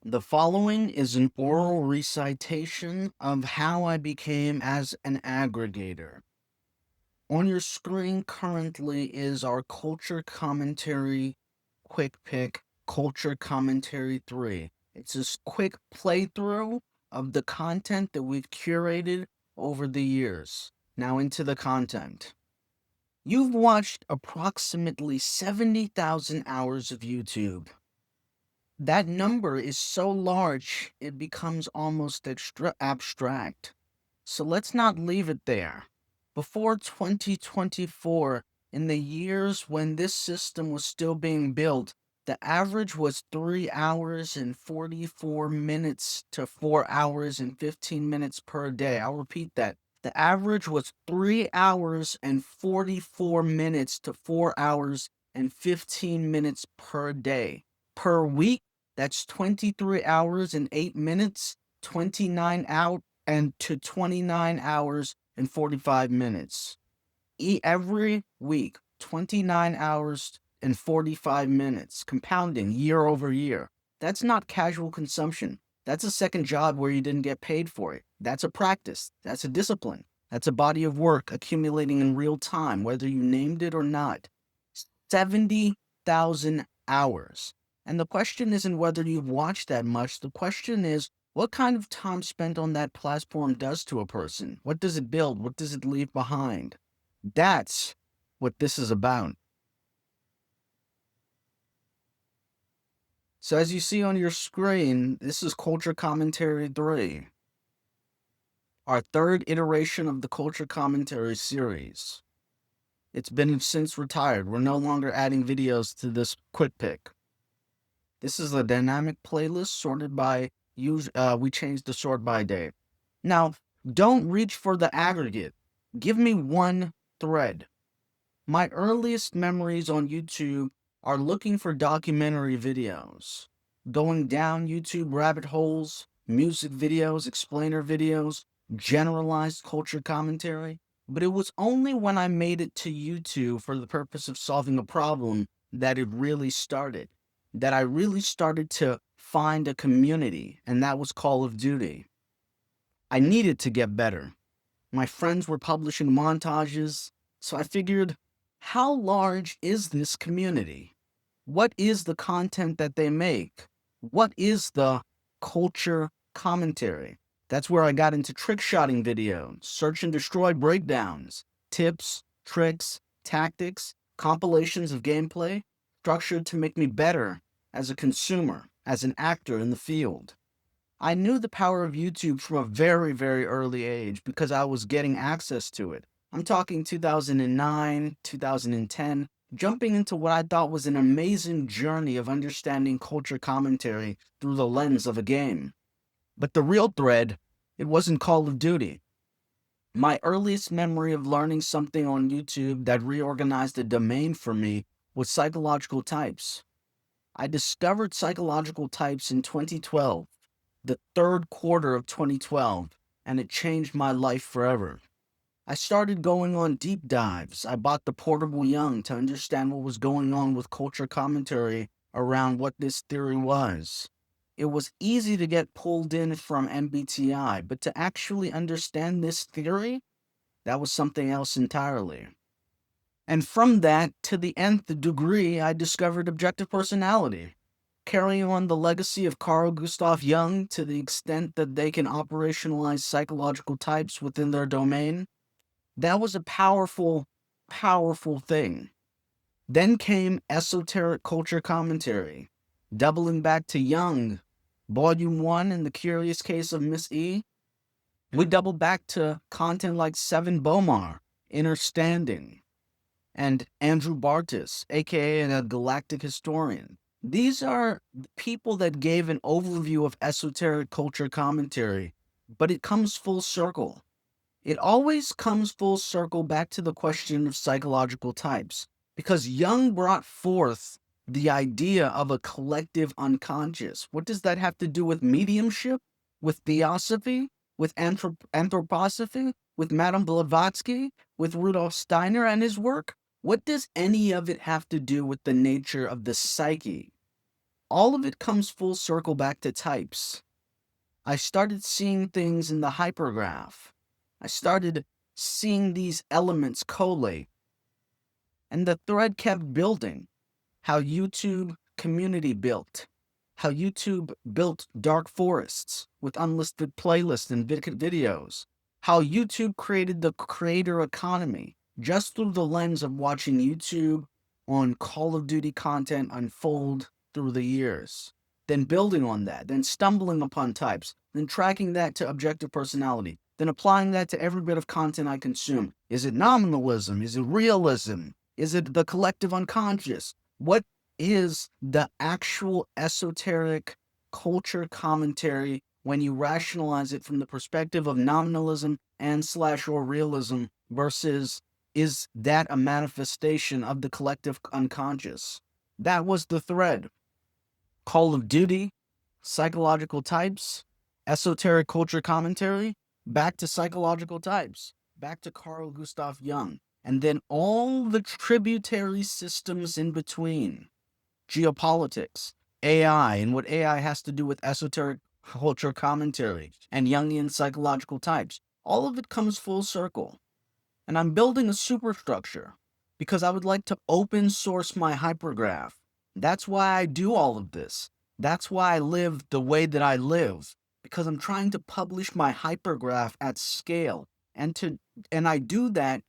The following is an oral recitation of how I became as an aggregator. On your screen currently is our Culture Commentary Quick Pick Culture Commentary 3. It's a quick playthrough of the content that we've curated over the years. Now into the content. You've watched approximately 70,000 hours of YouTube. That number is so large, it becomes almost abstract. So let's not leave it there. Before 2024, in the years when this system was still being built, the average was 3 hours and 44 minutes to 4 hours and 15 minutes per day. I'll repeat that. The average was 3 hours and 44 minutes to 4 hours and 15 minutes per day. Per week, that's 23 hours and 8 minutes, 29 out and to 29 hours and 45 minutes. Every week, 29 hours and 45 minutes, compounding year over year. That's not casual consumption. That's a second job where you didn't get paid for it. That's a practice. That's a discipline. That's a body of work accumulating in real time, whether you named it or not. 70,000 hours. And the question isn't whether you've watched that much. The question is, what kind of time spent on that platform does to a person? What does it build? What does it leave behind? That's what this is about. So as you see on your screen, this is Culture Commentary 3, our third iteration of the Culture Commentary series. It's been since retired. We're no longer adding videos to this quick pick. This is a dynamic playlist sorted by we changed the sort by date. Now, don't reach for the aggregate. Give me one thread. My earliest memories on YouTube are looking for documentary videos, going down YouTube rabbit holes, music videos, explainer videos, generalized culture commentary. But it was only when I made it to YouTube for the purpose of solving a problem that it really started. That I really started to find a community, and that was Call of Duty. I needed to get better. My friends were publishing montages, so I figured, how large is this community? What is the content that they make? What is the culture commentary? That's where I got into trick-shotting videos, search and destroy breakdowns, tips, tricks, tactics, compilations of gameplay, structured to make me better as a consumer, as an actor in the field. I knew the power of YouTube from a very, very early age because I was getting access to it. I'm talking 2009, 2010, jumping into what I thought was an amazing journey of understanding culture commentary through the lens of a game. But the real thread, it wasn't Call of Duty. My earliest memory of learning something on YouTube that reorganized the domain for me was psychological types. I discovered psychological types in 2012, the third quarter of 2012, and it changed my life forever. I started going on deep dives. I bought the Portable Young to understand what was going on with culture commentary around what this theory was. It was easy to get pulled in from MBTI, but to actually understand this theory, that was something else entirely. And from that, to the nth degree, I discovered objective personality, carrying on the legacy of Carl Gustav Jung to the extent that they can operationalize psychological types within their domain. That was a powerful, powerful thing. Then came esoteric culture commentary, doubling back to Jung, Volume 1 in The Curious Case of Miss E. We doubled back to content like Seven Bomar, Inner Standing, and Andrew Bartis, aka a galactic historian. These are the people that gave an overview of esoteric culture commentary, but it comes full circle. It always comes full circle back to the question of psychological types, because Jung brought forth the idea of a collective unconscious. What does that have to do with mediumship, with theosophy, with anthroposophy, with Madame Blavatsky, with Rudolf Steiner and his work? What does any of it have to do with the nature of the psyche? all of it comes full circle back to types. I started seeing things in the hypergraph. I started seeing these elements collate, and the thread kept building. How YouTube community built, how YouTube built dark forests with unlisted playlists and videos, how YouTube created the creator economy just through the lens of watching YouTube on Call of Duty content unfold through the years, then building on that, then stumbling upon types, then tracking that to objective personality, then applying that to every bit of content I consume. Is it nominalism? Is it realism? Is it the collective unconscious? What is the actual esoteric culture commentary when you rationalize it from the perspective of nominalism and / or realism versus is that a manifestation of the collective unconscious? That was the thread. Call of Duty, psychological types, esoteric culture commentary, back to psychological types, back to Carl Gustav Jung, and then all the tributary systems in between. Geopolitics, AI, and what AI has to do with esoteric culture commentary, and Jungian psychological types. All of it comes full circle. And I'm building a superstructure because I would like to open source my hypergraph. That's why I do all of this. That's why I live the way that I live, because I'm trying to publish my hypergraph at scale. And I do that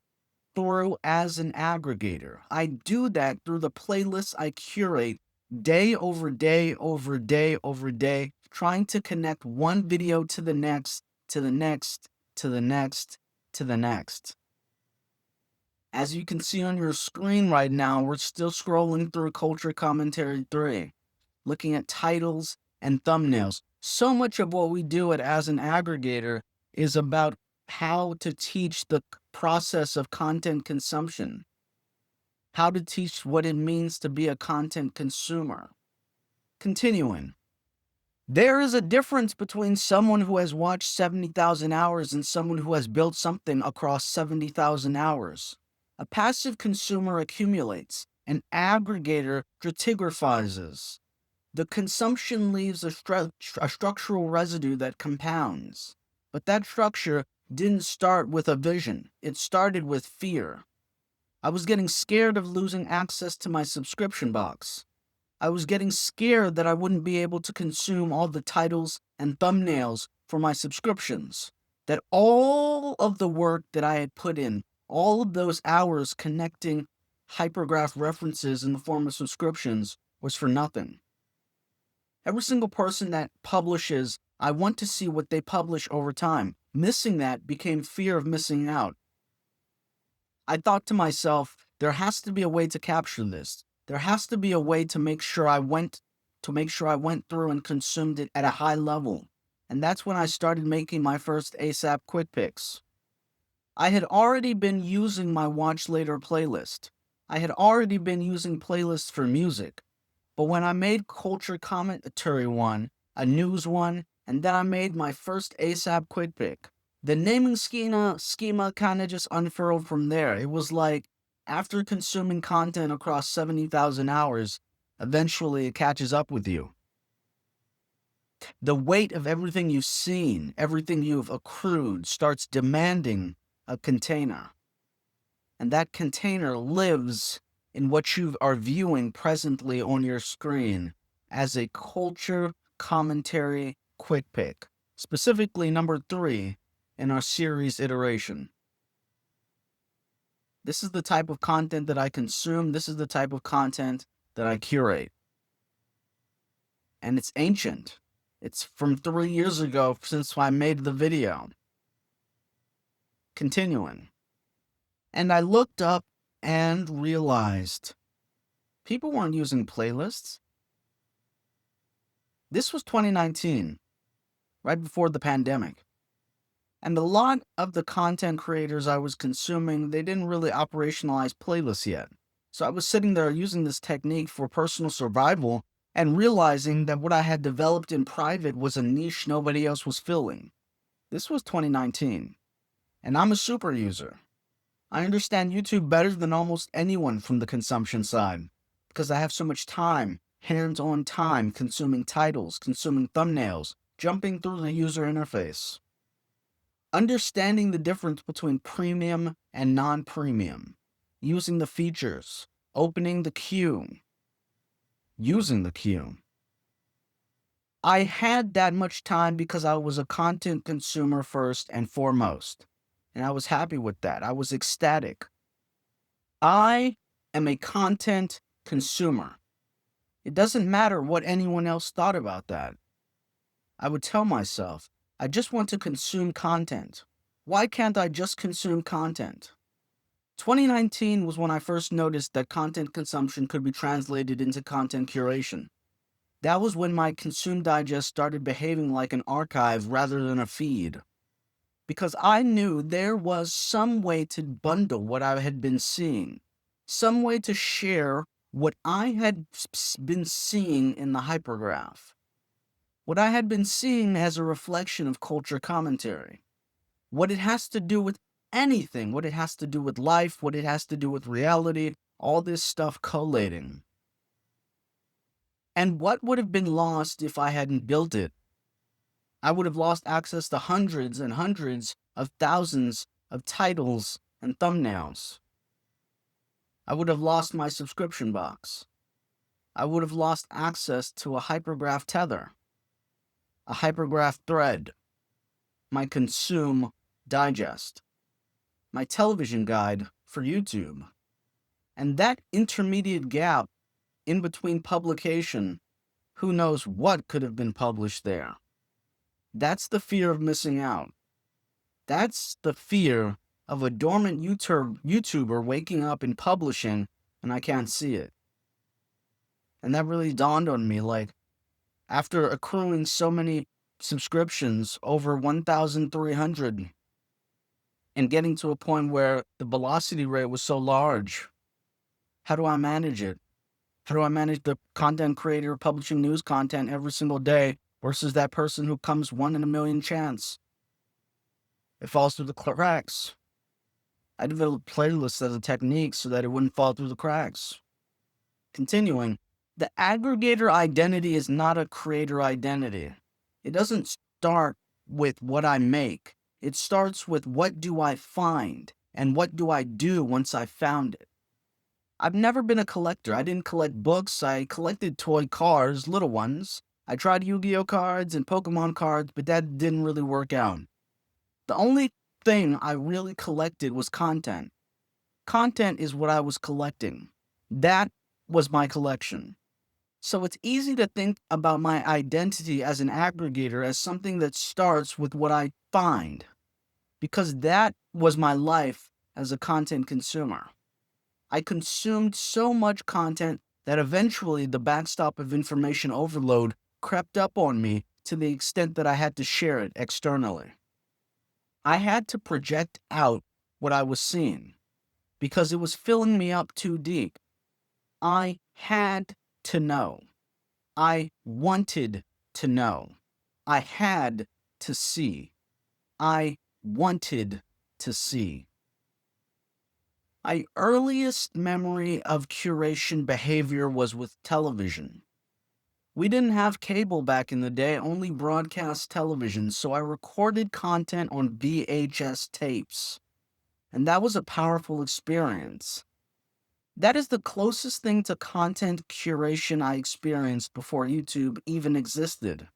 through as an aggregator. I do that through the playlists I curate day over day over day over day, trying to connect one video to the next, to the next, to the next, to the next. As you can see on your screen right now, we're still scrolling through Culture Commentary 3, looking at titles and thumbnails. So much of what we do as an aggregator is about how to teach the process of content consumption, how to teach what it means to be a content consumer. Continuing. There is a difference between someone who has watched 70,000 hours and someone who has built something across 70,000 hours. A passive consumer accumulates. An aggregator stratigraphizes. The consumption leaves a structural residue that compounds. But that structure didn't start with a vision. It started with fear. I was getting scared of losing access to my subscription box. I was getting scared that I wouldn't be able to consume all the titles and thumbnails for my subscriptions. That all of the work that I had put in, all of those hours connecting hypergraph references in the form of subscriptions, was for nothing. Every single person that publishes, I want to see what they publish over time. Missing that became fear of missing out. I thought to myself, there has to be a way to capture this. There has to be a way to make sure I went through and consumed it at a high level. And that's when I started making my first ASAP quick picks. I had already been using my watch later playlist. I had already been using playlists for music. But when I made culture commentary one, a news one, and then I made my first ASAP quick pick, the naming schema kind of just unfurled from there. It was like, after consuming content across 70,000 hours, eventually it catches up with you. The weight of everything you've seen, everything you've accrued, starts demanding a container. And that container lives in what you are viewing presently on your screen as a culture commentary quick pick, specifically number 3 in our series iteration. This is the type of content that I consume. This is the type of content that I curate. And it's ancient. It's from 3 years ago since I made the video. Continuing. And I looked up and realized people weren't using playlists. This was 2019, right before the pandemic. And a lot of the content creators I was consuming, they didn't really operationalize playlists yet. So I was sitting there using this technique for personal survival and realizing that what I had developed in private was a niche nobody else was filling. This was 2019, and I'm a super user. I understand YouTube better than almost anyone from the consumption side because I have so much time hands-on time consuming titles, consuming thumbnails, jumping through the user interface. Understanding the difference between premium and non-premium. Using the features. Opening the queue. Using the queue. I had that much time because I was a content consumer first and foremost. And I was happy with that. I was ecstatic. I am a content consumer. It doesn't matter what anyone else thought about that. I would tell myself, I just want to consume content. Why can't I just consume content? 2019 was when I first noticed that content consumption could be translated into content curation. That was when my Consume Digest started behaving like an archive rather than a feed. Because I knew there was some way to bundle what I had been seeing, some way to share what I had been seeing in the hypergraph. What I had been seeing as a reflection of culture commentary. What it has to do with anything, what it has to do with life, what it has to do with reality, all this stuff collating. And what would have been lost if I hadn't built it? I would have lost access to hundreds and hundreds of thousands of titles and thumbnails. I would have lost my subscription box. I would have lost access to a hypergraph tether, a hypergraph thread, my Consume Digest, my television guide for YouTube. And that intermediate gap in between publication, who knows what could have been published there. That's the fear of missing out. That's the fear of a dormant YouTuber waking up and publishing, and I can't see it. And that really dawned on me, like, after accruing so many subscriptions, over 1,300, and getting to a point where the velocity rate was so large, how do I manage it? How do I manage the content creator publishing news content every single day versus that person who comes 1 in a million chance? It falls through the cracks. I developed playlists as a technique so that it wouldn't fall through the cracks. Continuing, the aggregator identity is not a creator identity. It doesn't start with what I make. It starts with what do I find and what do I do once I found it. I've never been a collector. I didn't collect books. I collected toy cars, little ones. I tried Yu-Gi-Oh cards and Pokemon cards, but that didn't really work out. The only thing I really collected was content. Content is what I was collecting. That was my collection. So it's easy to think about my identity as an aggregator as something that starts with what I find, because that was my life as a content consumer. I consumed so much content that eventually the backstop of information overload crept up on me to the extent that I had to share it externally. I had to project out what I was seeing because it was filling me up too deep. I had to know. I wanted to know. I had to see. I wanted to see. My earliest memory of curation behavior was with television. We didn't have cable back in the day, only broadcast television, so I recorded content on VHS tapes. And that was a powerful experience. That is the closest thing to content curation I experienced before YouTube even existed.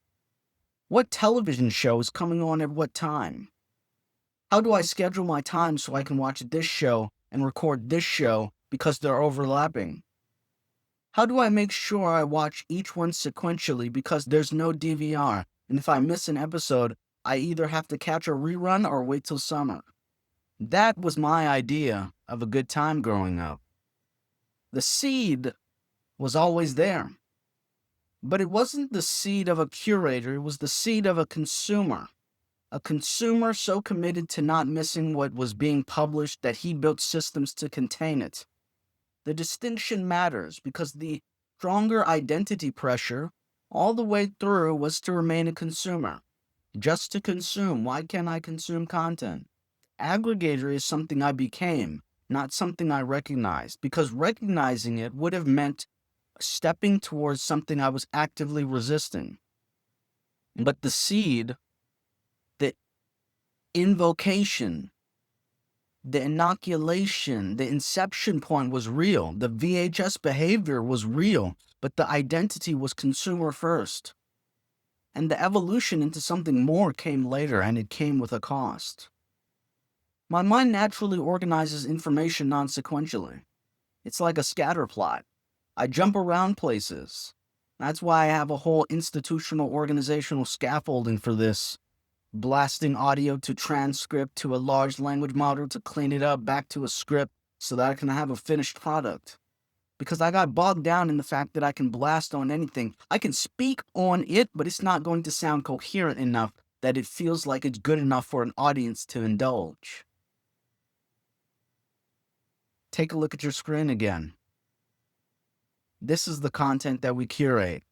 What television show is coming on at what time? How do I schedule my time so I can watch this show and record this show because they're overlapping? How do I make sure I watch each one sequentially because there's no DVR, and if I miss an episode, I either have to catch a rerun or wait till summer? That was my idea of a good time growing up. The seed was always there. But it wasn't the seed of a curator, it was the seed of a consumer. A consumer so committed to not missing what was being published that he built systems to contain it. The distinction matters because the stronger identity pressure all the way through was to remain a consumer. Just to consume. Why can't I consume content? Aggregator is something I became, not something I recognized, because recognizing it would have meant stepping towards something I was actively resisting. But the seed, the invocation, the inoculation, the inception point was real. The VHS behavior was real, but the identity was consumer first. And the evolution into something more came later, and it came with a cost. My mind naturally organizes information non-sequentially. It's like a scatter plot. I jump around places. That's why I have a whole institutional organizational scaffolding for this. Blasting audio to transcript to a large language model to clean it up back to a script so that I can have a finished product. Because I got bogged down in the fact that I can blast on anything. I can speak on it, but it's not going to sound coherent enough that it feels like it's good enough for an audience to indulge. Take a look at your screen again. This is the content that we curate.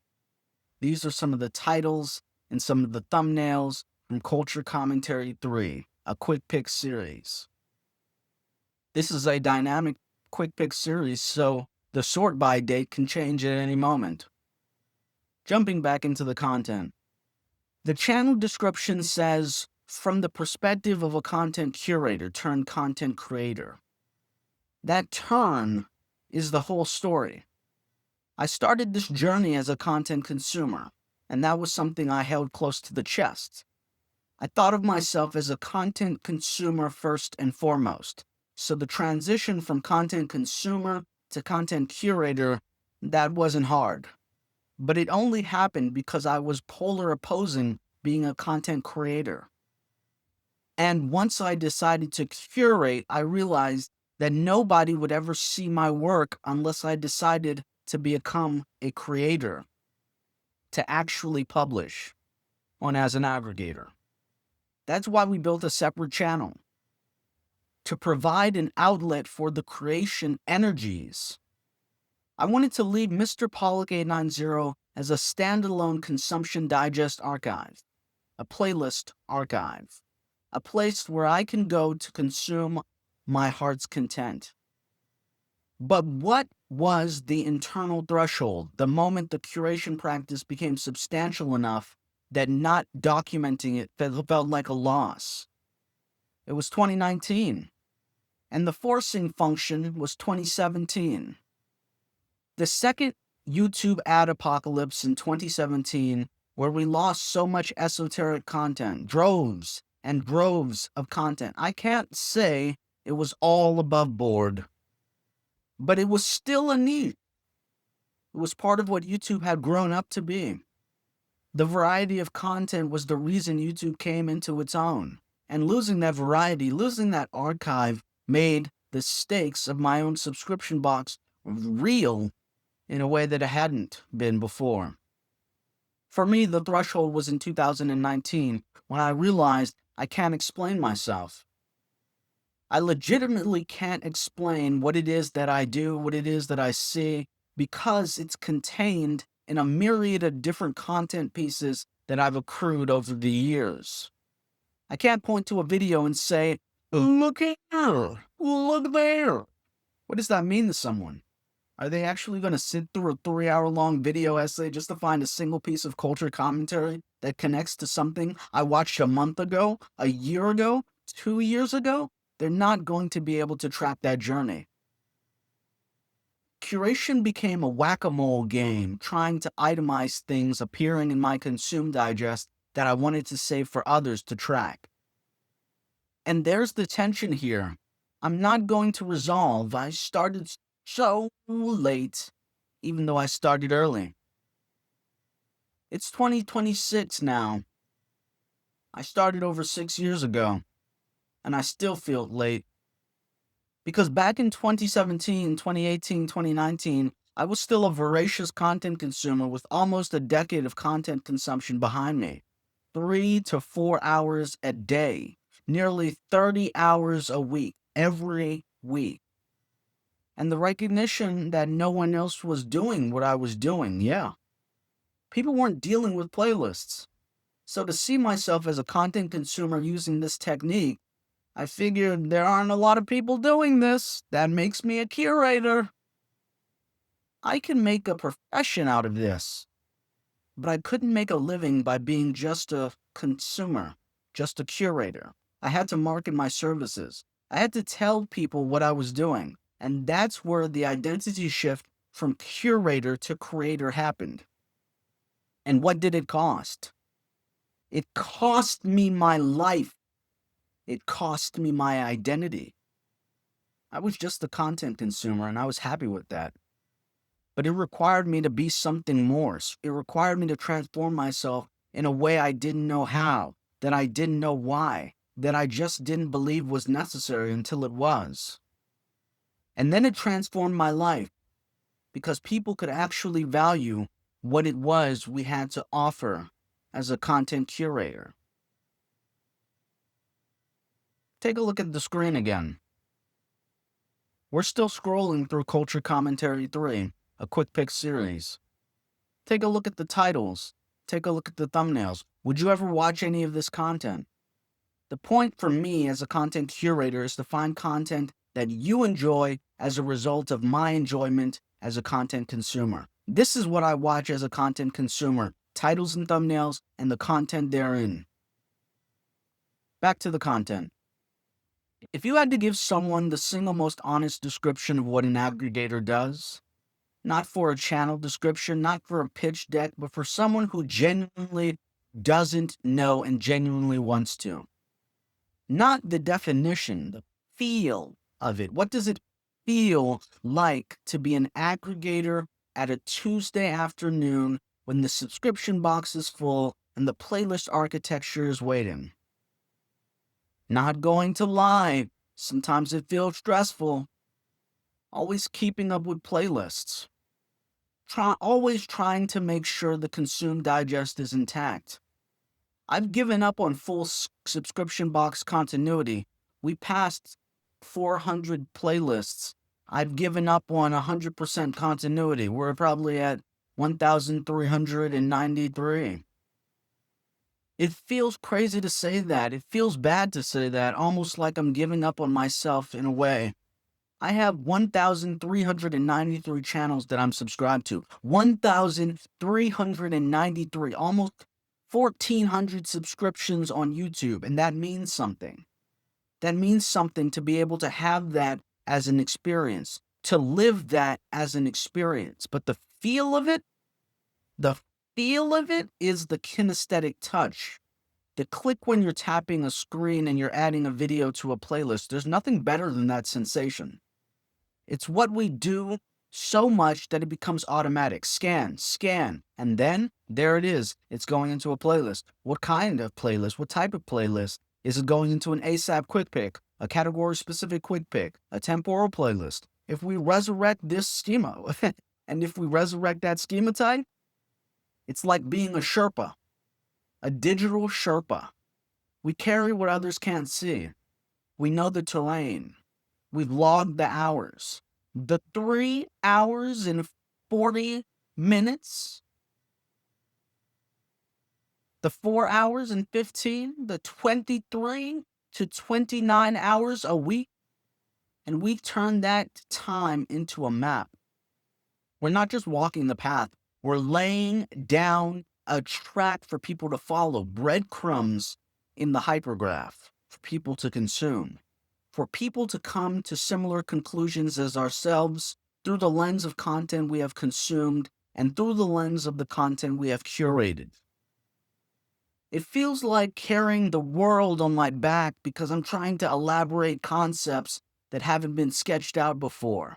These are some of the titles and some of the thumbnails from Culture Commentary 3, a quick pick series. This is a dynamic quick pick series, so the sort by date can change at any moment. Jumping back into the content. The channel description says, from the perspective of a content curator turned content creator. That turn is the whole story. I started this journey as a content consumer, and that was something I held close to the chest. I thought of myself as a content consumer first and foremost, so the transition from content consumer to content curator, that wasn't hard. But it only happened because I was polar opposing being a content creator. And once I decided to curate, I realized that nobody would ever see my work unless I decided to become a creator, to actually publish on as an aggregator. That's why we built a separate channel, to provide an outlet for the creation energies. I wanted to leave Mr. Pollock 890 as a standalone consumption digest archive, a playlist archive, a place where I can go to consume my heart's content. But what was the internal threshold, the moment the curation practice became substantial enough that not documenting it felt like a loss? It was 2019, and the forcing function was 2017. The second YouTube ad apocalypse in 2017, where we lost so much esoteric content, droves and droves of content. I can't say it was all above board, but it was still a niche. It was part of what YouTube had grown up to be. The variety of content was the reason YouTube came into its own. And losing that variety, losing that archive, made the stakes of my own subscription box real in a way that it hadn't been before. For me, the threshold was in 2019 when I realized I can't explain myself. I legitimately can't explain what it is that I do, what it is that I see, because it's contained in a myriad of different content pieces that I've accrued over the years. I can't point to a video and say, look here, look there. What does that mean to someone? Are they actually going to sit through a 3-hour-long video essay just to find a single piece of culture commentary that connects to something I watched a month ago, a year ago, 2 years ago? They're not going to be able to track that journey. Curation became a whack-a-mole game, trying to itemize things appearing in my consume digest that I wanted to save for others to track. And there's the tension here. I'm not going to resolve. I started so late, even though I started early. It's 2026 now. I started over 6 years ago, and I still feel late. Because back in 2017, 2018, 2019, I was still a voracious content consumer with almost a decade of content consumption behind me. 3 to 4 hours a day, nearly 30 hours a week, every week. And the recognition that no one else was doing what I was doing, yeah. People weren't dealing with playlists. So to see myself as a content consumer using this technique, I figured there aren't a lot of people doing this. That makes me a curator. I can make a profession out of this, but I couldn't make a living by being just a consumer, just a curator. I had to market my services. I had to tell people what I was doing. And that's where the identity shift from curator to creator happened. And what did it cost? It cost me my life. It cost me my identity. I was just a content consumer and I was happy with that. But it required me to be something more. It required me to transform myself in a way I didn't know how, that I didn't know why, that I just didn't believe was necessary until it was. And then it transformed my life because people could actually value what it was we had to offer as a content curator. Take a look at the screen again. We're still scrolling through Culture Commentary 3, a quick pick series. Take a look at the titles. Take a look at the thumbnails. Would you ever watch any of this content? The point for me as a content curator is to find content that you enjoy as a result of my enjoyment as a content consumer. This is what I watch as a content consumer: titles and thumbnails and the content therein. Back to the content. If you had to give someone the single most honest description of what an aggregator does, not for a channel description, not for a pitch deck, but for someone who genuinely doesn't know and genuinely wants to. Not the definition, the feel of it. What does it feel like to be an aggregator at a Tuesday afternoon when the subscription box is full and the playlist architecture is waiting? Not going to lie, sometimes it feels stressful. Always keeping up with playlists. Always trying to make sure the consume digest is intact. I've given up on full subscription box continuity. We passed 400 playlists. I've given up on 100% continuity. We're probably at 1,393. It feels crazy to say that. It feels bad to say that, almost like I'm giving up on myself in a way. I have 1,393 channels that I'm subscribed to. 1,393, almost 1,400 subscriptions on YouTube, and that means something. That means something to be able to have that as an experience, to live that as an experience. But the feel of it is the kinesthetic touch. The click when you're tapping a screen and you're adding a video to a playlist. There's nothing better than that sensation. It's what we do so much that it becomes automatic. Scan, and then there it is. It's going into a playlist. What kind of playlist? What type of playlist? Is it going into an ASAP quick pick, a category-specific quick pick, a temporal playlist? If we resurrect this schema, and if we resurrect that schema type, it's like being a Sherpa, a digital Sherpa. We carry what others can't see. We know the terrain. We've logged the hours. The 3 hours and 40 minutes. The 4 hours and 15. The 23 to 29 hours a week. And we turn that time into a map. We're not just walking the path. We're laying down a track for people to follow. Breadcrumbs in the hypergraph for people to consume. For people to come to similar conclusions as ourselves through the lens of content we have consumed and through the lens of the content we have curated. It feels like carrying the world on my back because I'm trying to elaborate concepts that haven't been sketched out before.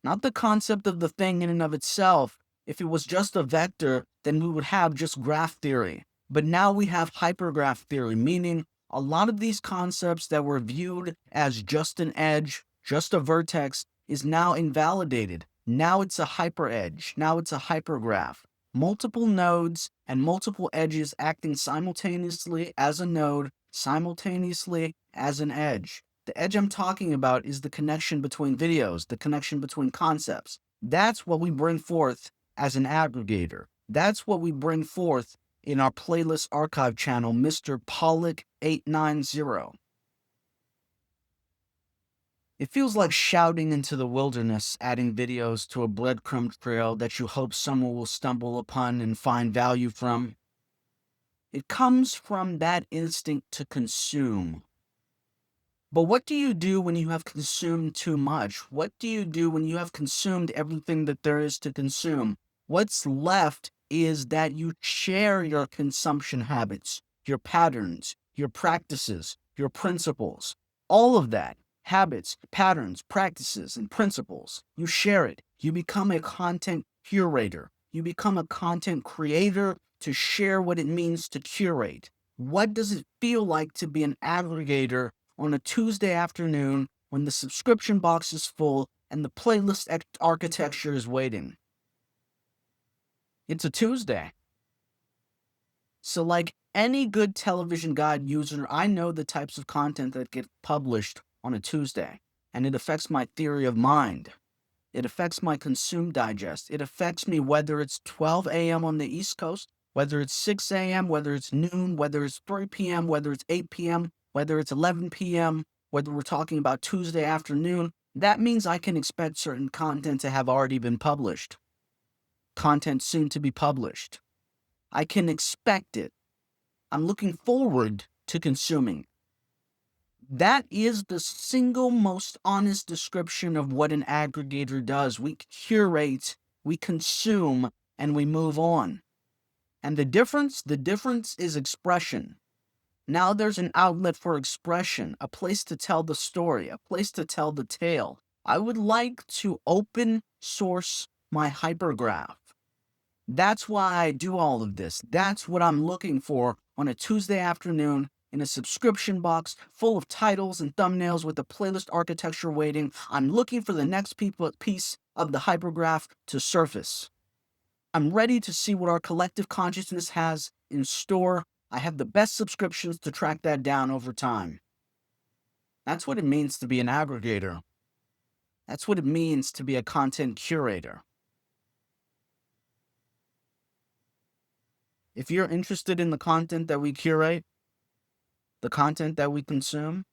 Not the concept of the thing in and of itself. If it was just a vector, then we would have just graph theory. But now we have hypergraph theory, meaning a lot of these concepts that were viewed as just an edge, just a vertex, is now invalidated. Now it's a hyperedge. Now it's a hypergraph. Multiple nodes and multiple edges acting simultaneously as a node, simultaneously as an edge. The edge I'm talking about is the connection between videos, the connection between concepts. That's what we bring forth as an aggregator. That's what we bring forth in our playlist archive channel, Mr. Pollock 890. It feels like shouting into the wilderness, adding videos to a breadcrumb trail that you hope someone will stumble upon and find value from. It comes from that instinct to consume. But what do you do when you have consumed too much? What do you do when you have consumed everything that there is to consume? What's left is that you share your consumption habits, your patterns, your practices, your principles, all of that. Habits, patterns, practices, and principles. You share it. You become a content curator. You become a content creator to share what it means to curate. What does it feel like to be an aggregator on a Tuesday afternoon when the subscription box is full and the playlist architecture is waiting? It's a Tuesday. So like any good television guide user, I know the types of content that get published on a Tuesday, and it affects my theory of mind. It affects my consume digest. It affects me whether it's 12 a.m. on the East Coast, whether it's 6 a.m., whether it's noon, whether it's 3 p.m., whether it's 8 p.m., whether it's 11 p.m., whether we're talking about Tuesday afternoon. That means I can expect certain content to have already been published. Content soon to be published. I can expect it. I'm looking forward to consuming. That is the single most honest description of what an aggregator does. We curate, we consume, and we move on. And the difference is expression. Now there's an outlet for expression, a place to tell the story, a place to tell the tale. I would like to open source my hypergraph. That's why I do all of this. That's what I'm looking for on a Tuesday afternoon in a subscription box full of titles and thumbnails with the playlist architecture waiting. I'm looking for the next piece of the hypergraph to surface. I'm ready to see what our collective consciousness has in store. I have the best subscriptions to track that down over time. That's what it means to be an aggregator. That's what it means to be a content curator. If you're interested in the content that we curate, the content that we consume,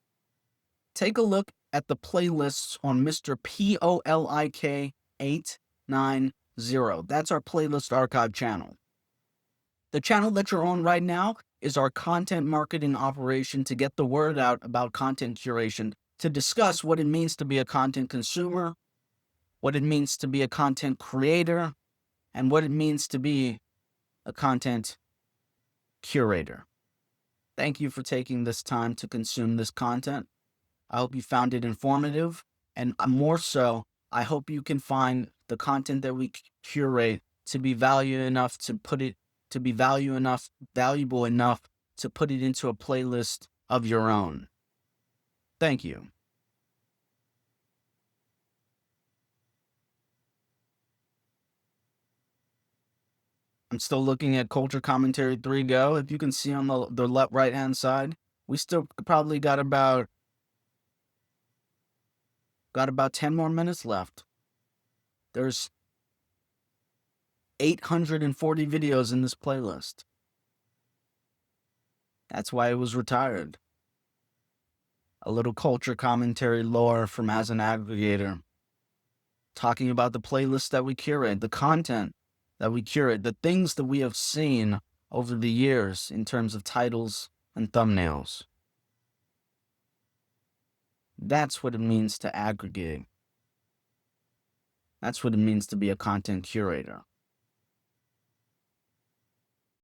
take a look at the playlists on Mr. POLIK 890. That's our playlist archive channel. The channel that you're on right now is our content marketing operation to get the word out about content curation, to discuss what it means to be a content consumer, what it means to be a content creator, and what it means to be a content curator. Thank you for taking this time to consume this content. I hope you found it informative, and more so, I hope you can find the content that we curate to be valuable enough to put it into a playlist of your own. Thank you. I'm still looking at Culture Commentary 3 Go. If you can see on the left right-hand side, we still probably got about 10 more minutes left. There's 840 videos in this playlist. That's why it was retired. A little culture commentary lore from As an Aggregator. Talking about the playlist that we curate, the content that we curate, the things that we have seen over the years in terms of titles and thumbnails. That's what it means to aggregate. That's what it means to be a content curator.